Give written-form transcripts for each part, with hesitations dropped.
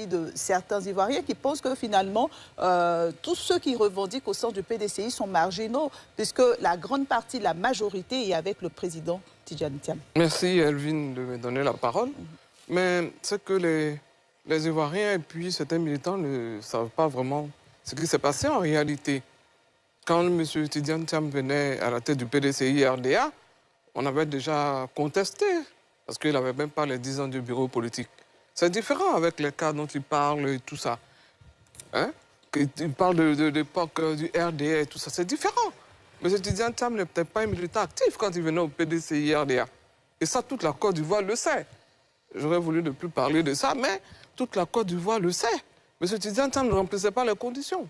de certains Ivoiriens qui pensent que finalement, tous ceux qui revendiquent au sein du PDCI sont marginaux, puisque la grande partie, la majorité est avec le président Tidjane Thiam. Merci Elvin de me donner la parole. Mais c'est que les Ivoiriens et puis certains militants ne savent pas vraiment ce qui s'est passé en réalité. Quand M. Tidjane Thiam venait à la tête du PDCI RDA, on avait déjà contesté, parce qu'il n'avait même pas les 10 ans du bureau politique. C'est différent avec les cas dont il parle et tout ça. Hein? Il parle de l'époque du RDA et tout ça, c'est différent. M. Tidjane Thiam n'est peut-être pas un militant actif quand il venait au PDCI RDA. Et ça, toute la Côte d'Ivoire le sait. J'aurais voulu ne plus parler de ça, mais toute la Côte d'Ivoire le sait. M. Tidjane Thiam ne remplissait pas les conditions.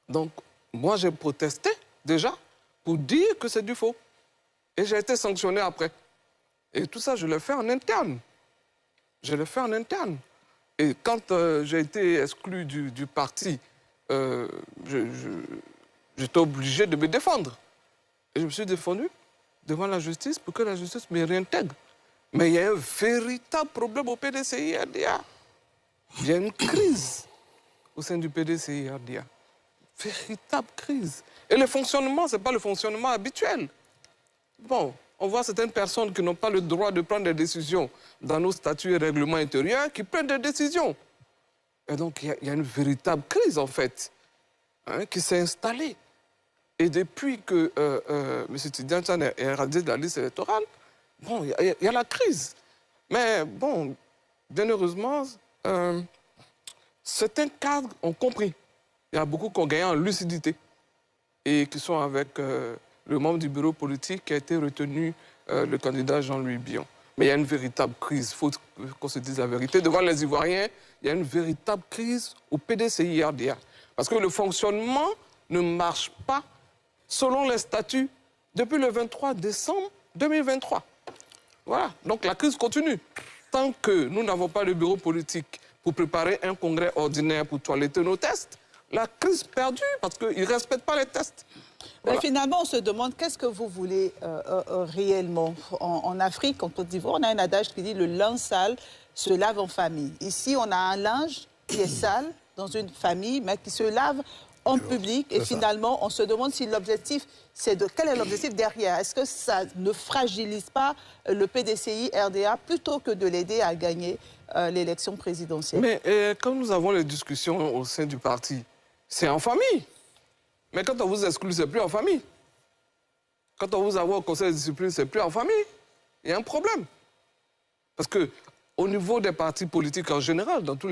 Donc, moi, j'ai protesté, déjà, pour dire que c'est du faux. Et j'ai été sanctionné après. Et tout ça, je l'ai fait en interne. Je l'ai fait en interne. Et quand j'ai été exclu du parti, j'étais obligé de me défendre. Et je me suis défendu devant la justice pour que la justice me réintègre. Mais il y a un véritable problème au PDCI RDA. Il y a une crise au sein du PDCI RDA. Véritable crise. Et le fonctionnement, ce n'est pas le fonctionnement habituel. Bon, on voit certaines personnes qui n'ont pas le droit de prendre des décisions dans nos statuts et règlements intérieurs qui prennent des décisions. Et donc, il y a une véritable crise, en fait, hein, qui s'est installée. Et depuis que M. Tidjane Thiam est radié de la liste électorale, bon, il y a la crise. Mais bon, bien heureusement, certains cadres ont compris. Il y a beaucoup qui ont gagné en lucidité et qui sont avec le membre du bureau politique qui a été retenu, le candidat Jean-Louis Billon. Mais il y a une véritable crise, il faut qu'on se dise la vérité. Devant les Ivoiriens, il y a une véritable crise au PDCI RDA. Parce que le fonctionnement ne marche pas selon les statuts depuis le 23 décembre 2023. Voilà, donc la crise continue. Tant que nous n'avons pas de bureau politique pour préparer un congrès ordinaire pour toiletter nos tests, la crise perdue parce qu'ils ne respectent pas les tests. Voilà. Mais finalement, on se demande qu'est-ce que vous voulez réellement. En Afrique, en Côte d'Ivoire, on a un adage qui dit le linge sale se lave en famille. Ici, on a un linge qui est sale dans une famille, mais qui se lave en public. Et finalement, on se demande si l'objectif, c'est de... Quel est l'objectif derrière? Est-ce que ça ne fragilise pas le PDCI RDA plutôt que de l'aider à gagner l'élection présidentielle? Mais quand nous avons les discussions au sein du parti, c'est en famille. Mais quand on vous exclut, c'est plus en famille. Quand on vous envoie au conseil de discipline, c'est plus en famille. Il y a un problème. Parce que au niveau des partis politiques en général, dans tous les